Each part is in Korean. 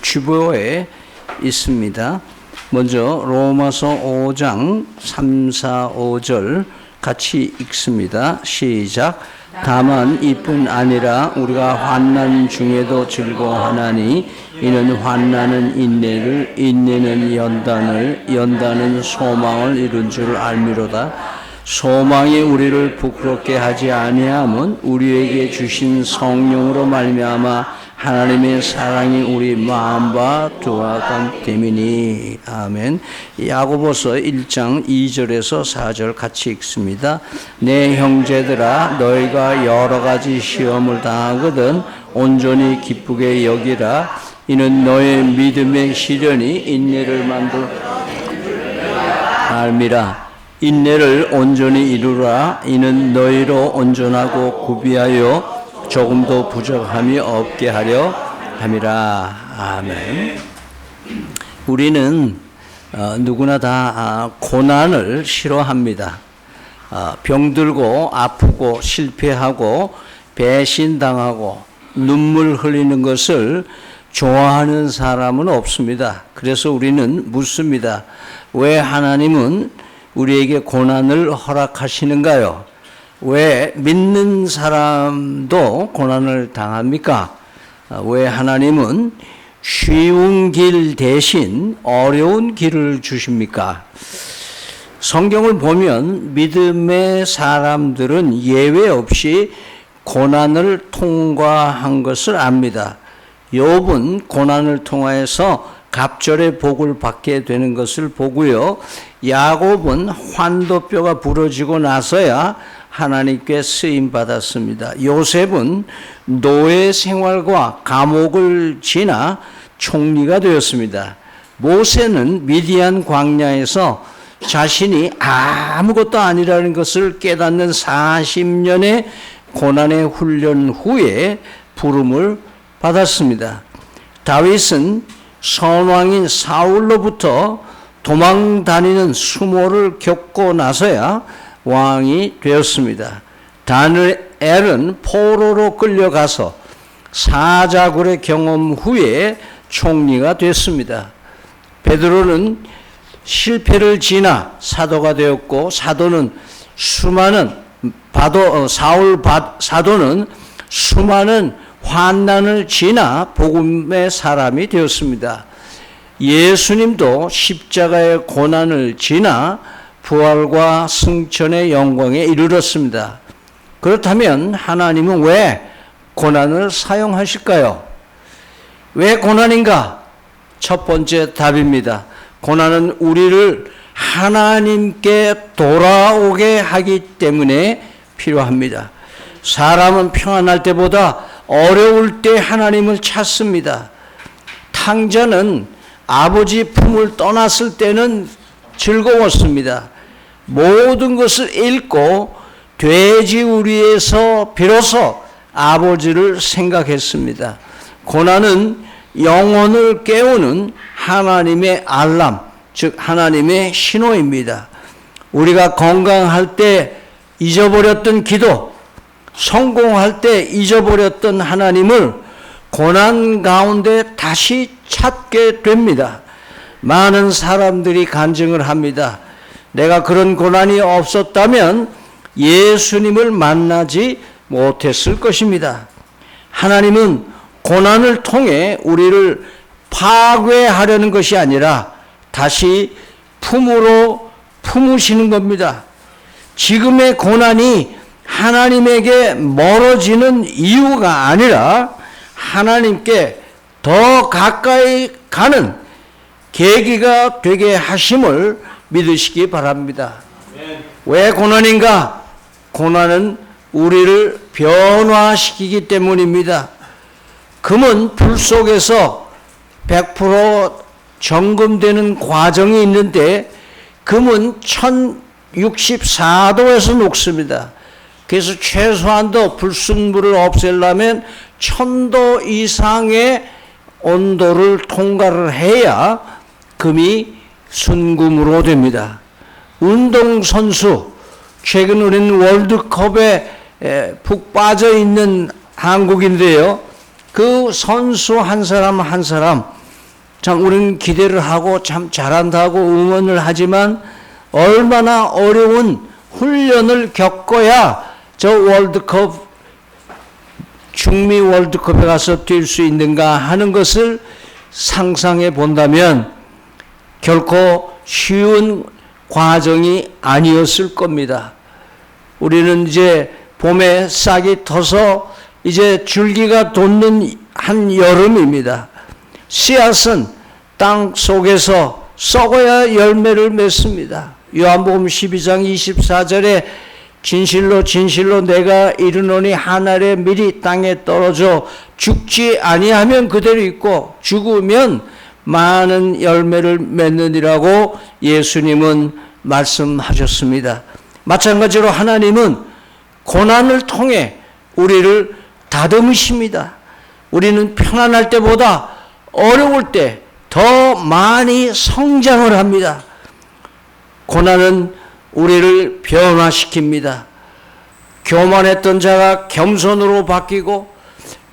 주보에 있습니다. 먼저 로마서 5장 3, 4, 5절 같이 읽습니다. 시작. 다만 이뿐 아니라 우리가 환난 중에도 즐거워하나니 이는 환난은 인내를, 인내는 연단을, 연단은 소망을 이룬 줄 알미로다. 소망이 우리를 부끄럽게 하지 아니함은 우리에게 주신 성령으로 말미암아 하나님의 사랑이 우리 마음과 두어간 됨이니. 아멘. 야고보서 1장 2절에서 4절 같이 읽습니다. 내 형제들아, 너희가 여러 가지 시험을 당하거든 온전히 기쁘게 여기라. 이는 너의 믿음의 시련이 인내를 만들 알미라. 인내를 온전히 이루라. 이는 너희로 온전하고 구비하여 조금도 부족함이 없게 하려 함이라. 아멘. 우리는 누구나 다 고난을 싫어합니다. 병들고 아프고 실패하고 배신당하고 눈물 흘리는 것을 좋아하는 사람은 없습니다. 그래서 우리는 묻습니다. 왜 하나님은 우리에게 고난을 허락하시는가요? 왜 믿는 사람도 고난을 당합니까? 왜 하나님은 쉬운 길 대신 어려운 길을 주십니까? 성경을 보면 믿음의 사람들은 예외 없이 고난을 통과한 것을 압니다. 욥은 고난을 통하여서 갑절의 복을 받게 되는 것을 보고요. 야곱은 환도뼈가 부러지고 나서야 하나님께 쓰임 받았습니다. 요셉은 노예 생활과 감옥을 지나 총리가 되었습니다. 모세는 미디안 광야에서 자신이 아무것도 아니라는 것을 깨닫는 40년의 고난의 훈련 후에 부름을 받았습니다. 다윗은 선왕인 사울로부터 도망 다니는 수모를 겪고 나서야 왕이 되었습니다. 다니엘은 포로로 끌려가서 사자굴의 경험 후에 총리가 됐습니다. 베드로는 실패를 지나 사도가 되었고 사도는 사도는 수많은 환난을 지나 복음의 사람이 되었습니다. 예수님도 십자가의 고난을 지나 부활과 승천의 영광에 이르렀습니다. 그렇다면 하나님은 왜 고난을 사용하실까요? 왜 고난인가? 첫 번째 답입니다. 고난은 우리를 하나님께 돌아오게 하기 때문에 필요합니다. 사람은 평안할 때보다 어려울 때 하나님을 찾습니다. 탕자는 아버지 품을 떠났을 때는 즐거웠습니다. 모든 것을 잃고 돼지우리에서 비로소 아버지를 생각했습니다. 고난은 영혼을 깨우는 하나님의 알람, 즉 하나님의 신호입니다. 우리가 건강할 때 잊어버렸던 기도, 성공할 때 잊어버렸던 하나님을 고난 가운데 다시 찾게 됩니다. 많은 사람들이 간증을 합니다. 내가 그런 고난이 없었다면 예수님을 만나지 못했을 것입니다. 하나님은 고난을 통해 우리를 파괴하려는 것이 아니라 다시 품으로 품으시는 겁니다. 지금의 고난이 하나님에게 멀어지는 이유가 아니라 하나님께 더 가까이 가는 계기가 되게 하심을 믿으시기 바랍니다. 왜 고난인가? 고난은 우리를 변화시키기 때문입니다. 금은 불 속에서 100% 정금되는 과정이 있는데 금은 1064도에서 녹습니다. 그래서 최소한도 불순물을 없애려면 1000도 이상의 온도를 통과를 해야 금이 순금으로 됩니다. 운동선수, 최근 우리는 월드컵에 푹 빠져 있는 한국인데요. 그 선수 한 사람 한 사람 참 우리는 기대를 하고 참 잘한다고 응원을 하지만 얼마나 어려운 훈련을 겪어야 저 월드컵 중미 월드컵에 가서 뛸 수 있는가 하는 것을 상상해 본다면 결코 쉬운 과정이 아니었을 겁니다. 우리는 이제 봄에 싹이 터서 이제 줄기가 돋는 한 여름입니다. 씨앗은 땅 속에서 썩어야 열매를 맺습니다. 요한복음 12장 24절에 진실로 진실로 내가 이르노니 한 알의 밀이 땅에 떨어져 죽지 아니하면 그대로 있고 죽으면 많은 열매를 맺느니라고 예수님은 말씀하셨습니다. 마찬가지로 하나님은 고난을 통해 우리를 다듬으십니다. 우리는 편안할 때보다 어려울 때 더 많이 성장을 합니다. 고난은 우리를 변화시킵니다. 교만했던 자가 겸손으로 바뀌고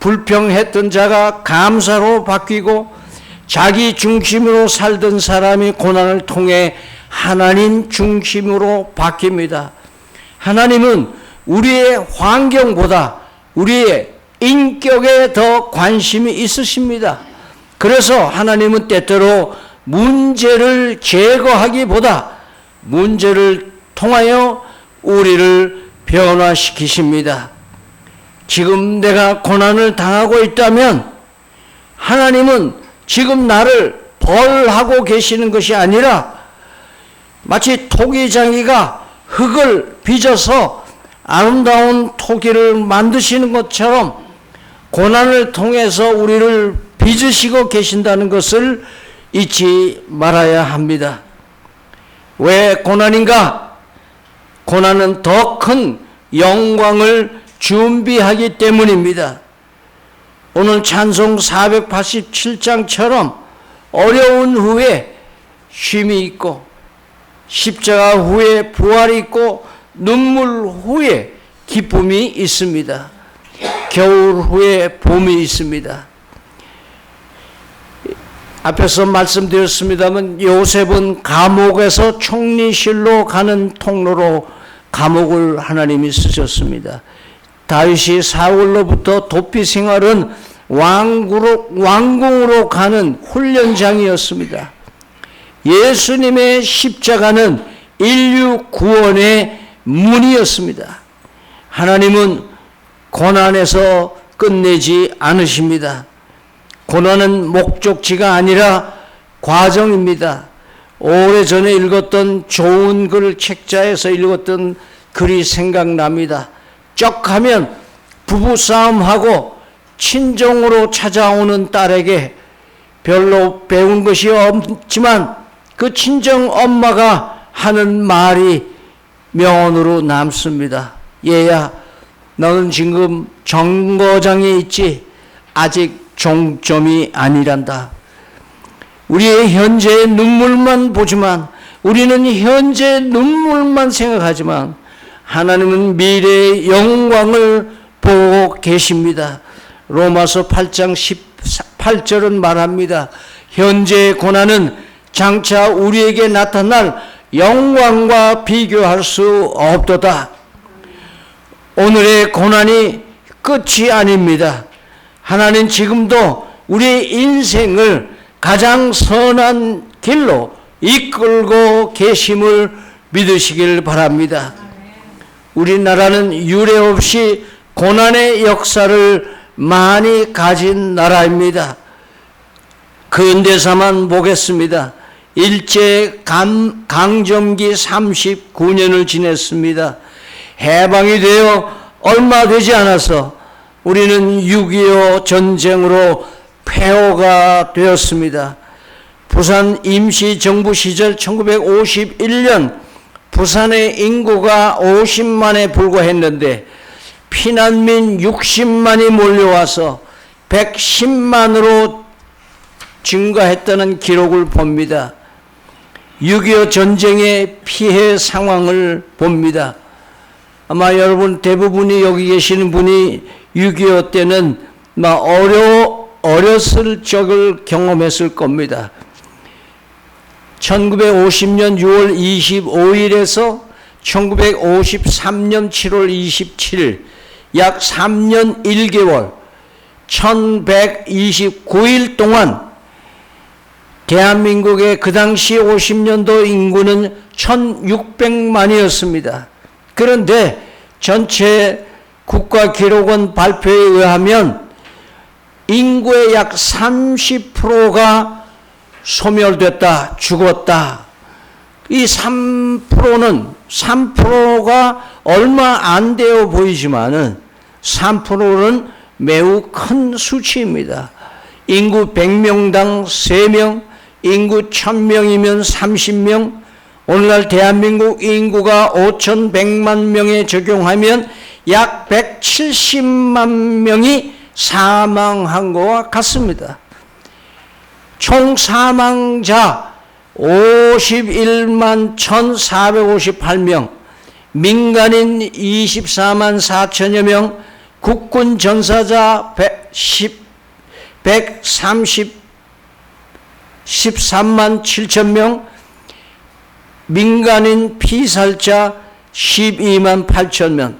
불평했던 자가 감사로 바뀌고 자기 중심으로 살던 사람이 고난을 통해 하나님 중심으로 바뀝니다. 하나님은 우리의 환경보다 우리의 인격에 더 관심이 있으십니다. 그래서 하나님은 때때로 문제를 제거하기보다 문제를 통하여 우리를 변화시키십니다. 지금 내가 고난을 당하고 있다면 하나님은 지금 나를 벌하고 계시는 것이 아니라 마치 토기장이가 흙을 빚어서 아름다운 토기를 만드시는 것처럼 고난을 통해서 우리를 빚으시고 계신다는 것을 잊지 말아야 합니다. 왜 고난인가? 고난은 더 큰 영광을 준비하기 때문입니다. 오늘 찬송 487장처럼 어려운 후에 쉼이 있고 십자가 후에 부활이 있고 눈물 후에 기쁨이 있습니다. 겨울 후에 봄이 있습니다. 앞에서 말씀드렸습니다만 요셉은 감옥에서 총리실로 가는 통로로 감옥을 하나님이 쓰셨습니다. 다윗이 사울로부터 도피 생활은 왕궁으로 가는 훈련장이었습니다. 예수님의 십자가는 인류 구원의 문이었습니다. 하나님은 고난에서 끝내지 않으십니다. 고난은 목적지가 아니라 과정입니다. 오래전에 읽었던 좋은 글 책자에서 읽었던 글이 생각납니다. 쩍 하면 부부싸움하고 친정으로 찾아오는 딸에게 별로 배운 것이 없지만 그 친정 엄마가 하는 말이 명언으로 남습니다. 얘야, 너는 지금 정거장에 있지 아직 종점이 아니란다. 우리의 현재의 눈물만 보지만 우리는 현재의 눈물만 생각하지만 하나님은 미래의 영광을 보고 계십니다. 로마서 8장 18절은 말합니다. 현재의 고난은 장차 우리에게 나타날 영광과 비교할 수 없도다. 오늘의 고난이 끝이 아닙니다. 하나님 지금도 우리의 인생을 가장 선한 길로 이끌고 계심을 믿으시길 바랍니다. 우리나라는 유례 없이 고난의 역사를 많이 가진 나라입니다. 근대사만 보겠습니다. 일제 강점기 39년을 지냈습니다. 해방이 되어 얼마 되지 않아서 우리는 6.25 전쟁으로 폐허가 되었습니다. 부산 임시정부 시절 1951년 부산의 인구가 50만에 불과했는데 피난민 60만이 몰려와서 110만으로 증가했다는 기록을 봅니다. 6.25 전쟁의 피해 상황을 봅니다. 아마 여러분 대부분이 여기 계시는 분이 6.25 때는 어렸을 적을 경험했을 겁니다. 1950년 6월 25일에서 1953년 7월 27일 약 3년 1개월 1129일 동안 대한민국의 그 당시 50년도 인구는 1600만이었습니다. 그런데 전체 국가기록원 발표에 의하면 인구의 약 30%가 소멸됐다, 죽었다. 이 3%가 얼마 안 되어 보이지만은 3%는 매우 큰 수치입니다. 인구 100명당 3명, 인구 1000명이면 30명, 오늘날 대한민국 인구가 5100만 명에 적용하면 약 170만 명이 사망한 것과 같습니다. 총 사망자 51만 1458명, 민간인 24만 4천여 명, 국군 전사자 13만 7천 명, 민간인 피살자 12만 8천 명,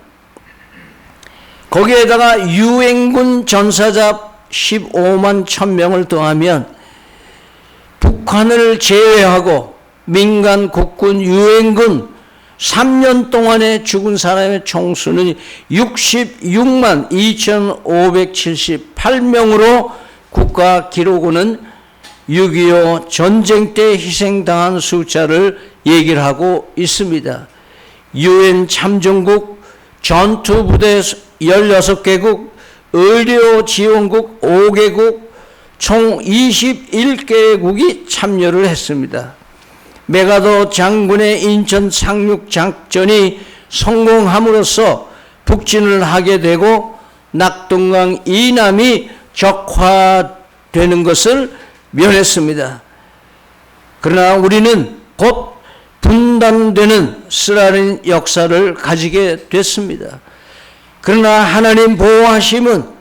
거기에다가 유엔군 전사자 15만 1,000명을 더하면 북한을 제외하고 민간, 국군, 유엔군 3년 동안에 죽은 사람의 총수는 66만 2,578명으로 국가기록원은 6.25 전쟁 때 희생당한 숫자를 얘기를 하고 있습니다. 유엔 참전국, 전투부대 16개국, 의료지원국 5개국, 총 21개국이 참여를 했습니다. 메가더 장군의 인천 상륙 작전이 성공함으로써 북진을 하게 되고 낙동강 이남이 적화되는 것을 면했습니다. 그러나 우리는 곧 분단되는 쓰라린 역사를 가지게 됐습니다. 그러나 하나님 보호하심은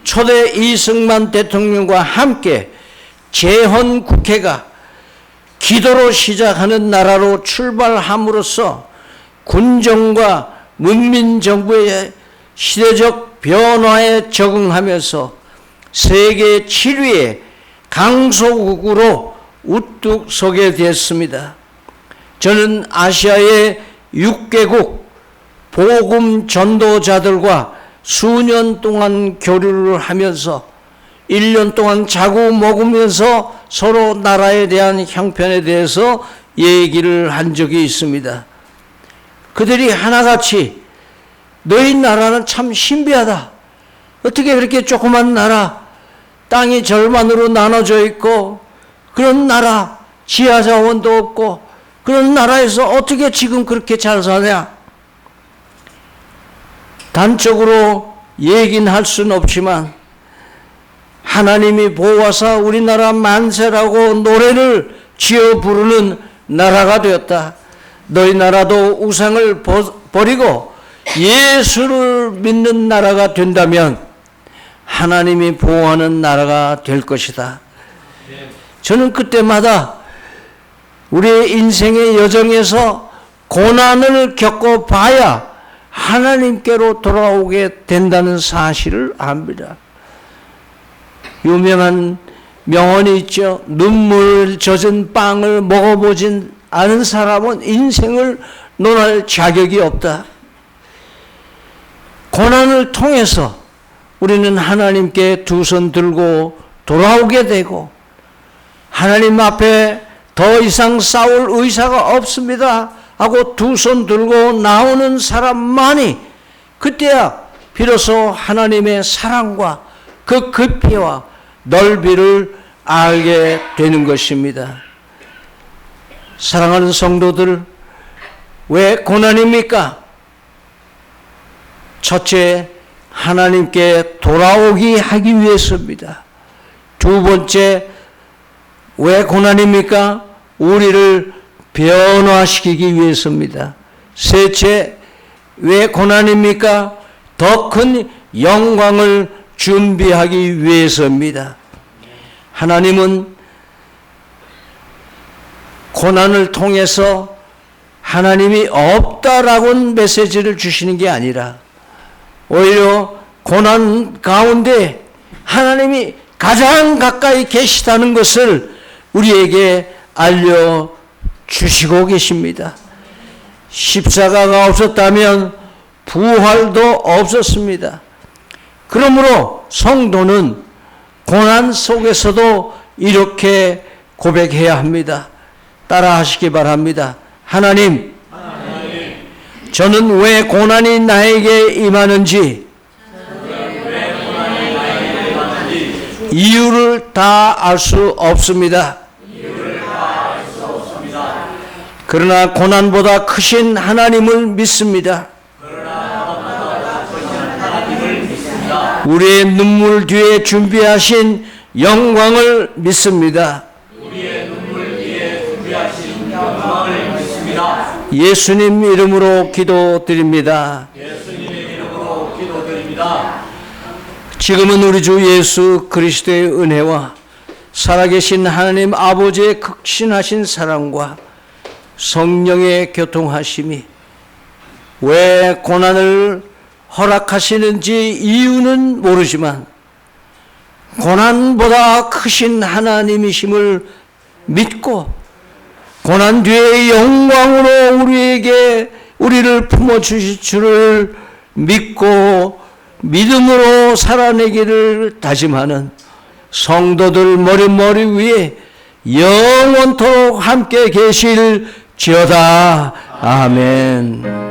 초대 이승만 대통령과 함께 재헌국회가 기도로 시작하는 나라로 출발함으로써 군정과 문민정부의 시대적 변화에 적응하면서 세계 7위의 강소국으로 우뚝 서게 됐습니다. 저는 아시아의 6개국 복음 전도자들과 수년 동안 교류를 하면서 1년 동안 자고 먹으면서 서로 나라에 대한 형편에 대해서 얘기를 한 적이 있습니다. 그들이 하나같이 너희 나라는 참 신비하다. 어떻게 그렇게 조그만 나라, 땅이 절반으로 나눠져 있고 그런 나라, 지하자원도 없고 그런 나라에서 어떻게 지금 그렇게 잘 사냐. 단적으로 얘기는 할 수는 없지만 하나님이 보호하사 우리나라 만세라고 노래를 지어 부르는 나라가 되었다. 너희 나라도 우상을 버리고 예수를 믿는 나라가 된다면 하나님이 보호하는 나라가 될 것이다. 저는 그때마다 우리의 인생의 여정에서 고난을 겪어봐야 하나님께로 돌아오게 된다는 사실을 압니다. 유명한 명언이 있죠. 눈물 젖은 빵을 먹어보진 않은 사람은 인생을 논할 자격이 없다. 고난을 통해서 우리는 하나님께 두 손 들고 돌아오게 되고 하나님 앞에 더 이상 싸울 의사가 없습니다 하고 두 손 들고 나오는 사람만이 그때야 비로소 하나님의 사랑과 그 깊이와 넓이를 알게 되는 것입니다. 사랑하는 성도들, 왜 고난입니까? 첫째, 하나님께 돌아오게 하기 위해서입니다. 두 번째, 왜 고난입니까? 우리를 변화시키기 위해서입니다. 셋째, 왜 고난입니까? 더 큰 영광을 준비하기 위해서입니다. 하나님은 고난을 통해서 하나님이 없다라고는 메시지를 주시는 게 아니라 오히려 고난 가운데 하나님이 가장 가까이 계시다는 것을 우리에게 알려주시고 계십니다. 십자가가 없었다면 부활도 없었습니다. 그러므로 성도는 고난 속에서도 이렇게 고백해야 합니다. 따라 하시기 바랍니다. 하나님, 저는 왜 고난이 나에게 임하는지 이유를 다 알 수 없습니다. 그러나 고난보다 크신 하나님을 믿습니다. 우리의 눈물 뒤에 준비하신 영광을 믿습니다. 예수님 이름으로 기도드립니다. 지금은 우리 주 예수 그리스도의 은혜와 살아계신 하나님 아버지의 극신하신 사랑과 성령의 교통하심이 왜 고난을 허락하시는지 이유는 모르지만 고난보다 크신 하나님이심을 믿고 고난 뒤에 영광으로 우리를 품어주실 줄을 믿고 믿음으로 살아내기를 다짐하는 성도들 머리 위에 영원토록 함께 계실지어다. 아멘.